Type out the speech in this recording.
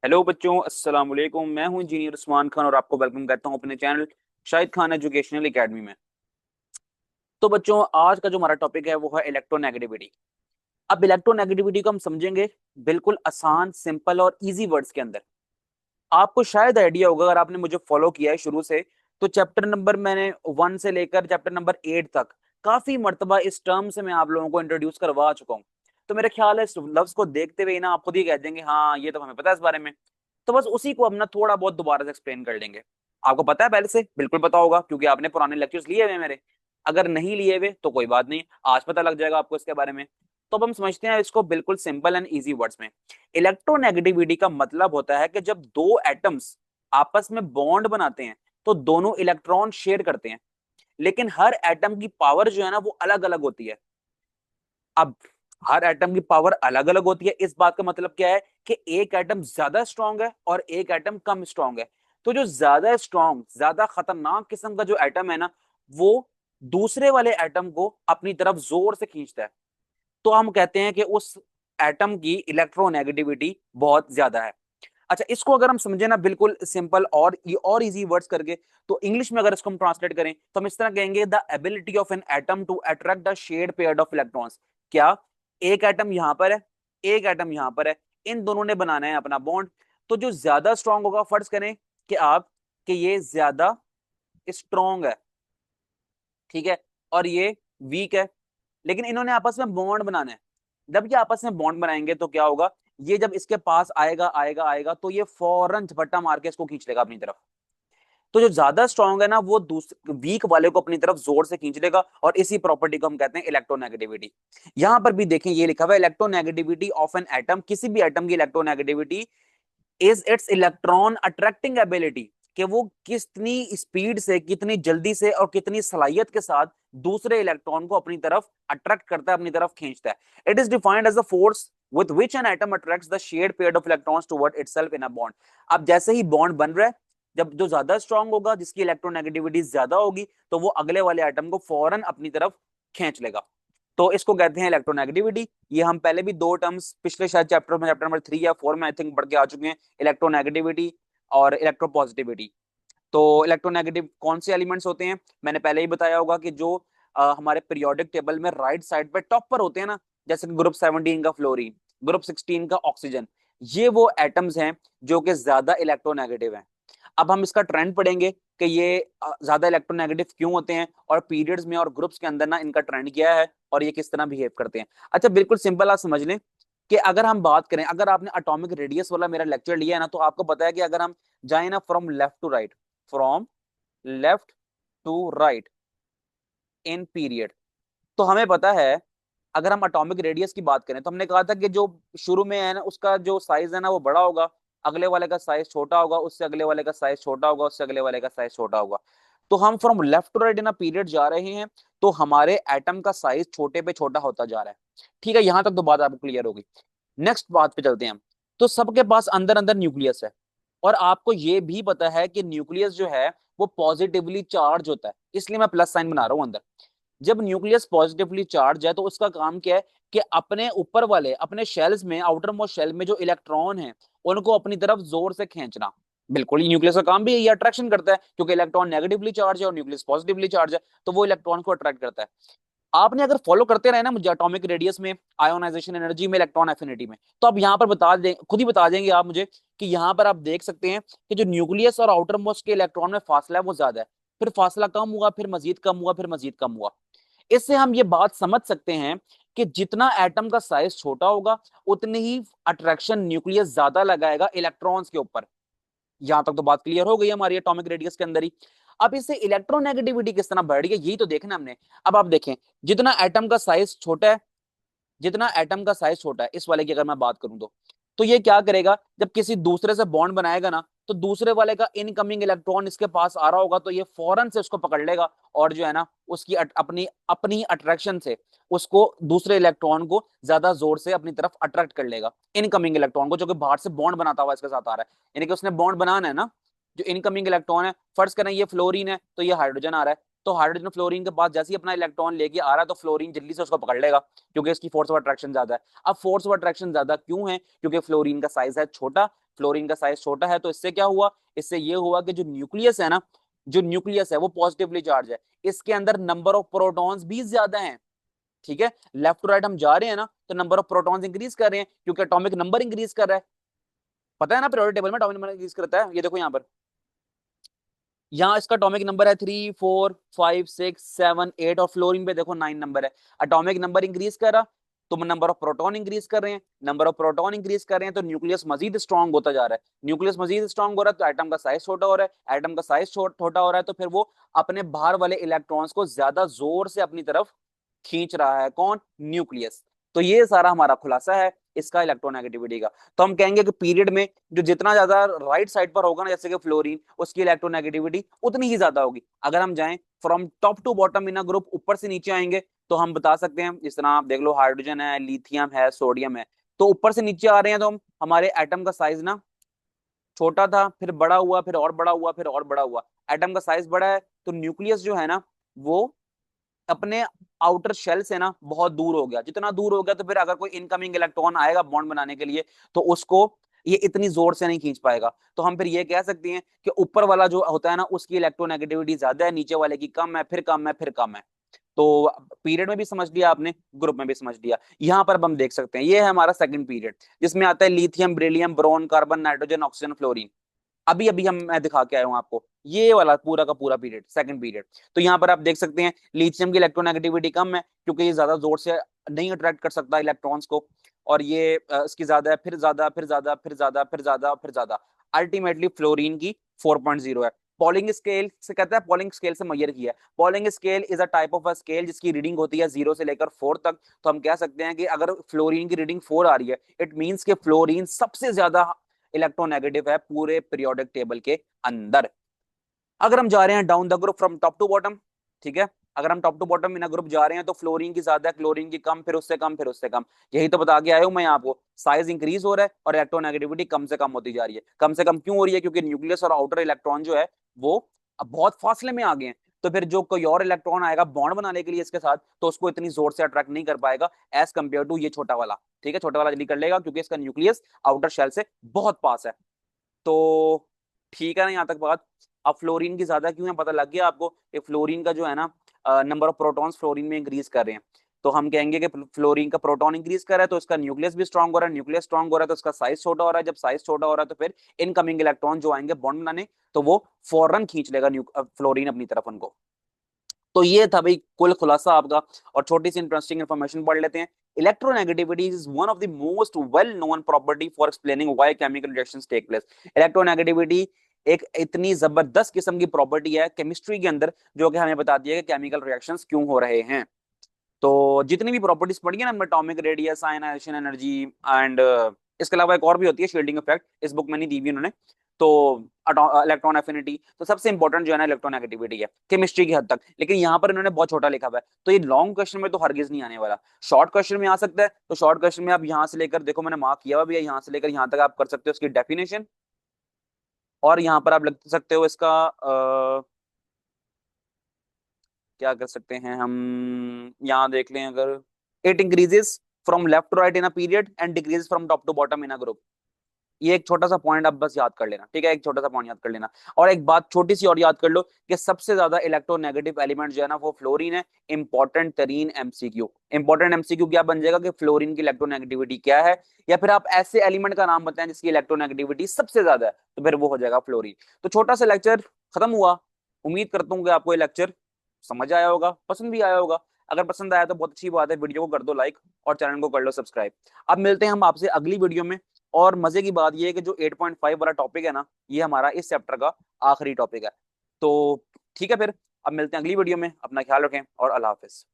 Hello बच्चों, अस्सलाम वालेकुम। मैं हूं इंजीनियर उस्मान खान और आपको वेलकम करता हूं अपने channel Shahid Khan educational academy में। तो बच्चों, आज का जो हमारा टॉपिक है वो है इलेक्ट्रोनेगेटिविटी। अब इलेक्ट्रोनेगेटिविटी को हम समझेंगे बिल्कुल आसान, सिंपल और इजी वर्ड्स के अंदर। आपको शायद आइडिया होगा, अगर आपने मुझे फॉलो किया है शुरू से, तो चैप्टर नंबर मैंने 1 से लेकर चैप्टर नंबर 8 तक काफी मर्तबा इस टर्म से मैं आप लोगों को इंट्रोड्यूस करवा चुका हूँ। तो मेरा ख्याल है इस लफ्ज को देखते हुए ही ना आप खुद ही कह देंगे हाँ ये तो हमें पता है इस बारे में। तो बस उसी को अपना थोड़ा बहुत दोबारा से एक्सप्लेन कर लेंगे। आपको पता है पहले से, बिल्कुल पता होगा क्योंकि आपने पुराने लेक्चर्स लिए हुए मेरे। अगर नहीं लिए हुए तो कोई बात नहीं, आज पता लग जाएगा आपको इसके बारे में। तो अब हम समझते हैं इसको बिल्कुल सिंपल एंड इजी वर्ड्स में। इलेक्ट्रोनेगेटिविटी का मतलब होता है कि जब दो एटम्स आपस में बॉन्ड बनाते हैं तो दोनों इलेक्ट्रॉन शेयर करते हैं, लेकिन हर एटम की पावर जो है ना वो अलग अलग होती है। अब हर एटम की पावर अलग अलग होती है, इस बात का मतलब क्या है कि एक एटम ज्यादा स्ट्रांग है और एक एटम कम स्ट्रांग है। तो जो ज्यादा स्ट्रांग, ज्यादा खतरनाक किस्म का जो एटम है ना, वो दूसरे वाले एटम को अपनी तरफ जोर से खींचता है। तो हम कहते हैं कि उस एटम की इलेक्ट्रोनेगेटिविटी बहुत ज्यादा है। अच्छा, इसको अगर हम समझे ना बिल्कुल सिंपल और इजी वर्ड्स करके, तो इंग्लिश में अगर इसको हम ट्रांसलेट करें तो हम इस तरह कहेंगे, the ability of an atom to attract the shared pair of electrons. क्या एक एटम यहां पर है, एक एटम यहां पर है, इन दोनों ने बनाना है अपना बॉन्ड। तो जो ज्यादा स्ट्रांग होगा, फर्ज करें कि आप कि ये ज्यादा स्ट्रांग है, ठीक है, और ये वीक है, लेकिन इन्होंने आपस में बॉन्ड बनाना है। जब ये आपस में बॉन्ड बनाएंगे तो क्या होगा, ये जब इसके पास आएगा आएगा आएगा तो ये फौरन झपट्टा मार के इसको खींच लेगा अपनी तरफ। तो जो ज्यादा स्ट्रांग है ना वो वीक वाले को अपनी तरफ जोर से खींच लेगा, और इसी प्रॉपर्टी को हम कहते हैं इलेक्ट्रोनेगेटिविटी। यहां पर भी देखें, ये लिखा हुआ है इलेक्ट्रोनेगेटिविटी ऑफ एन एटम, किसी भी एटम की electronegativity is it's electron attracting ability, कि वो कितनी स्पीड से, कितनी जल्दी से और कितनी सलाहियत के साथ दूसरे इलेक्ट्रॉन को अपनी तरफ अट्रैक्ट करता है, अपनी तरफ खींचता है। It is defined as the force with which an atom attracts the shared pair of electrons toward itself in a bond। अब जैसे ही बॉन्ड बन रहा है, जब जो ज्यादा स्ट्रांग होगा, जिसकी इलेक्ट्रोनेगेटिविटी ज्यादा होगी, तो वो अगले वाले एटम को फौरन अपनी तरफ खींच लेगा। तो इसको कहते हैं इलेक्ट्रोनेगेटिविटी। ये हम पहले भी दो टर्म्स पिछले शायद चैप्टर में, चैप्टर नंबर 3 या 4 में आई थिंक पढ़ के आ चुके हैं, इलेक्ट्रोनेगेटिविटी और इलेक्ट्रोपॉजिटिविटी। तो इलेक्ट्रोनेगेटिव कौन से एलिमेंट्स होते हैं, मैंने पहले ही बताया होगा कि जो हमारे पीरियोडिक टेबल में राइट साइड पे टॉप पर होते हैं ना, जैसे ग्रुप 17 का फ्लोरीन, ग्रुप 16 का ऑक्सीजन, ये वो एटम्स हैं जो कि ज्यादा इलेक्ट्रोनेगेटिव हैं। अब हम इसका ट्रेंड पढ़ेंगे कि ये ज्यादा इलेक्ट्रोनेगेटिव क्यों होते हैं, और पीरियड्स में और ग्रुप्स के अंदर ना इनका ट्रेंड क्या है और ये किस तरह बिहेव करते हैं। अच्छा, बिल्कुल सिंपल आप समझ लें कि अगर हम बात करें, अगर आपने एटॉमिक रेडियस वाला मेरा लेक्चर लिया है ना, तो आपको पता है कि अगर हम जाए ना from left to right, from left to right in period, तो हमें पता है अगर हम एटॉमिक रेडियस की बात करें तो हमने कहा था कि जो शुरू में है ना उसका जो साइज है ना वो बड़ा होगा, अगले वाले का साइज छोटा होगा, उससे अगले वाले का साइज छोटा होगा, उससे अगले वाले का साइज छोटा होगा। तो हम from left to right in a period जा रहे हैं, तो हमारे एटम का साइज छोटे पे छोटा होता जा रहा है। ठीक है, यहां तक तो बात आपको क्लियर होगी। नेक्स्ट बात पे चलते हैं हम। तो सबके पास अंदर अंदर न्यूक्लियस है, और आपको ये भी पता है कि न्यूक्लियस जो है वो पॉजिटिवली चार्ज होता है, इसलिए मैं प्लस साइन बना रहा हूं अंदर। जब न्यूक्लियस पॉजिटिवली चार्ज है तो उसका काम क्या है कि अपने ऊपर वाले, अपने शेल्स में, आउटर मोस्ट शेल में जो इलेक्ट्रॉन है उनको अपनी तरफ जोर से खींचना। बिल्कुल, ये न्यूक्लियस का काम भी है, ये अट्रैक्शन करता है, क्योंकि इलेक्ट्रॉन नेगेटिवली चार्ज है और न्यूक्लियस पॉजिटिवली चार्ज है, तो वो इलेक्ट्रॉन को अट्रैक्ट करता है। आपने अगर फॉलो करते रहे ना मुझे एटॉमिक रेडियस में, आयोनाइजेशन एनर्जी में, इलेक्ट्रॉन एफिनिटी में, तो आप यहाँ पर बता दें, खुद ही बता देंगे आप मुझे कि यहाँ पर आप देख सकते हैं कि जो न्यूक्लियस और आउटर मोस्ट के इलेक्ट्रॉन में फासला है वो ज्यादा है, फिर फासला कम हुआ, फिर मजीद कम हुआ, फिर मजीद कम हुआ। इससे हम ये बात समझ सकते हैं कि जितना एटम का साइज छोटा होगा उतनी ही अट्रैक्शन न्यूक्लियस ज्यादा लगाएगा इलेक्ट्रॉन्स के ऊपर। यहां तक तो बात क्लियर हो गई हमारी एटॉमिक रेडियस के अंदर ही। अब इससे इलेक्ट्रोनेगेटिविटी किस तरह बढ़ रही है यही तो देखना हमने। अब आप देखें, जितना एटम का साइज छोटा है, जितना एटम का साइज छोटा है, इस वाले की अगर मैं बात करूं तो ये क्या करेगा, जब किसी दूसरे से बॉन्ड बनाएगा ना, तो दूसरे वाले का इनकमिंग इलेक्ट्रॉन इसके पास आ रहा होगा तो ये फौरन से उसको पकड़ लेगा, और जो है ना उसकी अपनी अपनी अट्रैक्शन से उसको, दूसरे इलेक्ट्रॉन को ज्यादा जोर से अपनी तरफ अट्रैक्ट कर लेगा, इनकमिंग इलेक्ट्रॉन को जो कि बाहर से बॉन्ड बनाता हुआ इसके साथ आ रहा है। यानी कि उसने बॉन्ड बनाना है ना, जो इनकमिंग इलेक्ट्रॉन है, फर्ज करें ये फ्लोरीन है तो ये हाइड्रोजन आ रहा है, तो हाइड्रोजन फ्लोरीन के पास जैसे ही अपना इलेक्ट्रॉन लेके आ रहा है तो फ्लोरीन जल्दी से उसको पकड़ लेगा, क्योंकि इसकी फोर्स ऑफ अट्रैक्शन ज्यादा है। अब फोर्स ऑफ अट्रैक्शन ज्यादा क्यों है, क्योंकि फ्लोरीन का साइज है छोटा, फ्लोरीन का साइज छोटा है, तो इससे क्या हुआ, इससे ये हुआ कि जो न्यूक्लियस है ना, जो न्यूक्लियस है वो पॉजिटिवली चार्ज है, इसके अंदर नंबर ऑफ प्रोटॉन्स भी ज्यादा हैं। ठीक है, लेफ्ट टू राइट हम जा रहे हैं ना, तो नंबर ऑफ प्रोटॉन्स इंक्रीज कर रहे हैं क्योंकि एटॉमिक नंबर इंक्रीज कर रहा है। पता है ना, पीरियोडिक टेबल में एटॉमिक नंबर इंक्रीज करता है, ये देखो यहाँ पर, यहाँ इसका एटॉमिक नंबर है 3 4 5 6 7 8, और फ्लोरीन पे देखो 9 नंबर है। एटॉमिक नंबर इंक्रीज कर रहा, तो नंबर ऑफ प्रोटॉन इंक्रीज कर रहे हैं, नंबर ऑफ प्रोटॉन इंक्रीज कर रहे हैं, तो न्यूक्लियस मजीद स्ट्रॉन्ग होता जा रहा है, न्यूक्लियस मजीद स्ट्रॉन्ग हो रहा है, तो एटम का साइज छोटा हो रहा है, एटम का साइज छोटा हो रहा है, तो फिर वो अपने बाहर वाले इलेक्ट्रॉन्स को ज्यादा जोर से अपनी तरफ खींच रहा है, कौन, न्यूक्लियस। तो ये सारा हमारा खुलासा है इसका इलेक्ट्रोनेगेटिविटी का। तो हम कहेंगे कि पीरियड में जो जितना ज्यादा राइट साइड पर होगा ना, जैसे कि फ्लोरीन, उसकी इलेक्ट्रोनेगेटिविटी उतनी ही ज्यादा होगी। अगर हम जाएं from top to bottom in a group, ऊपर से नीचे आएंगे, तो हम बता सकते हैं, जिस तरह आप देख लो, हाइड्रोजन है, लिथियम है, सोडियम है, तो ऊपर से नीचे आ रहे हैं, तो हम हमारे एटम का साइज ना छोटा था, फिर बड़ा हुआ, फिर और बड़ा हुआ, फिर और बड़ा हुआ, एटम का साइज बड़ा है, तो न्यूक्लियस जो है ना, वो अपने आउटर शेल से ना बहुत दूर हो गया। जितना दूर हो गया, तो फिर अगर कोई इनकमिंग इलेक्ट्रॉन आएगा बॉन्ड बनाने के लिए, तो उसको ये इतनी जोर से नहीं खींच पाएगा। तो हम फिर ये कह सकते हैं कि ऊपर वाला जो होता है ना, उसकी इलेक्ट्रोनेगेटिविटी ज्यादा है, नीचे वाले की कम है, फिर कम है, फिर कम है। तो पीरियड में भी समझ लिया आपने, ग्रुप में भी समझ लिया। यहाँ पर अब हम देख सकते हैं, ये है हमारा सेकंड पीरियड, जिसमें आता है lithium, beryllium, boron, carbon, nitrogen, oxygen, fluorine. अभी अभी मैं दिखा के आया हूं आपको ये वाला पूरा का पूरा पीरियड, सेकंड पीरियड। तो यहाँ पर आप देख सकते हैं लिथियम की इलेक्ट्रोनेगेटिविटी कम है, क्योंकि ये ज्यादा जोर से नहीं अट्रैक्ट कर सकता इलेक्ट्रॉन्स को, और ये इसकी ज्यादा है, फिर ज्यादा, फिर ज्यादा, फिर ज्यादा, फिर ज्यादा, फिर ज्यादा। अल्टीमेटली फ्लोरीन की 4.0 है। पॉलिंग स्केल से कहता है, पॉलिंग स्केल से मैयर किया है। Polling scale is a type of a scale जिसकी रीडिंग होती है 0 से लेकर 4 तक। तो हम कह सकते हैं कि अगर फ्लोरीन की रीडिंग 4 आ रही है, इट मींस कि फ्लोरीन सबसे ज्यादा इलेक्ट्रोनेगेटिव है पूरे पीरियोडिक टेबल के अंदर। अगर हम जा रहे हैं down the group from top to bottom, ठीक है, अगर हम top to bottom in group जा रहे हैं, तो फ्लोरीन की ज्यादा, क्लोरीन की कम, फिर उससे कम, फिर उससे कम। यही तो बता के आया हूं मैं आपको, साइज इंक्रीज हो रहा है और इलेक्ट्रोनेगेटिविटी कम से कम होती जा रही है। कम से कम क्यों हो रही है, क्योंकि न्यूक्लियस और आउटर इलेक्ट्रॉन जो है वो अब बहुत फासले में आ गए हैं। तो फिर जो कोई और इलेक्ट्रॉन आएगा बॉन्ड बनाने के लिए इसके साथ, तो उसको इतनी जोर से अट्रैक्ट नहीं कर पाएगा एज कंपेयर टू ये छोटा वाला। ठीक है, छोटा वाला जल्दी कर लेगा क्योंकि इसका न्यूक्लियस आउटर शेल से बहुत पास है। तो ठीक है ना, यहाँ तक बात। अब फ्लोरीन की ज्यादा क्यों है, पता लग गया आपको कि फ्लोरीन का जो है ना, नंबर ऑफ प्रोटॉन्स फ्लोरीन में इंक्रीज कर रहे हैं। तो हम कहेंगे कि फ्लोरीन का प्रोटॉन इंक्रीज कर रहा है, तो इसका न्यूक्लियस भी स्ट्रांग हो रहा है, न्यूक्लियस स्ट्रांग हो रहा है, तो इसका साइज छोटा हो रहा है। जब साइज छोटा हो रहा है, तो फिर इनकमिंग इलेक्ट्रॉन जो आएंगे बॉन्ड बनाने, तो वो फौरन खींच लेगा फ्लोरीन अपनी तरफ उनको। तो ये था भाई कुल खुलासा आपका। और छोटी सी इंटरेस्टिंग इन्फॉर्मेशन पढ़ लेते हैं। Electronegativity is one of the most well known property for explaining why chemical reactions take place. Electronegativity एक इतनी जबरदस्त किस्म की प्रॉपर्टी है केमिस्ट्री के अंदर, जो कि हमें बताती है कि केमिकल रिएक्शंस क्यों हो रहे हैं। तो जितनी भी प्रॉपर्टीज पढ़ी है ना, atomic radius, ionization energy, and इसके अलावा एक और भी होती है शील्डिंग इफेक्ट, इस बुक में नहीं दी हुई उन्होंने। तो इलेक्ट्रॉन एफिनिटी, तो सबसे इंपॉर्टेंट जो है ना इलेक्ट्रोनेगेटिविटी है केमिस्ट्री की हद तक। लेकिन यहाँ पर इन्होंने बहुत छोटा लिखा हुआ है, तो ये लॉन्ग क्वेश्चन में तो हरगिज नहीं आने वाला, शॉर्ट क्वेश्चन में आ सकता है। तो शॉर्ट क्वेश्चन में आप यहाँ से लेकर, देखो मैंने मार्क किया हुआ भी है, यहाँ से लेकर यहाँ तक आप कर सकते हो उसकी डेफिनेशन। और यहाँ पर आप लिख सकते हो इसका क्या कर सकते हैं हम, यहाँ देख लें अगर, it increases from left to right in a period and decreases from top to bottom in a group. ये एक छोटा सा पॉइंट आप बस याद कर लेना, ठीक है, एक छोटा सा पॉइंट याद कर लेना। और एक बात छोटी सी और याद कर लो कि सबसे ज्यादा इलेक्ट्रोनेगेटिव एलिमेंट जो है ना, वो फ्लोरीन है। इंपॉर्टेंट तरीन एमसीक्यू, इंपॉर्टेंट एमसीक्यू क्या बन जाएगा कि फ्लोरीन की इलेक्ट्रोनेगेटिविटी क्या है, या फिर आप ऐसे एलिमेंट का नाम बताएं जिसकी इलेक्ट्रोनेगेटिविटी सबसे ज्यादा है, तो फिर वो हो जाएगा फ्लोरीन। तो छोटा सा लेक्चर खत्म हुआ। उम्मीद करता हूँ कि आपको ये लेक्चर समझ आया होगा, पसंद भी आया होगा। अगर पसंद आया तो बहुत अच्छी बात है, वीडियो को कर दो लाइक और चैनल को कर लो सब्सक्राइब। अब मिलते हैं हम आपसे अगली वीडियो में। और मजे की बात यह है कि जो 8.5 वाला टॉपिक है ना, ये हमारा इस चैप्टर का आखिरी टॉपिक है। तो ठीक है, फिर अब मिलते हैं अगली वीडियो में। अपना ख्याल रखें और अल्लाह हाफिज।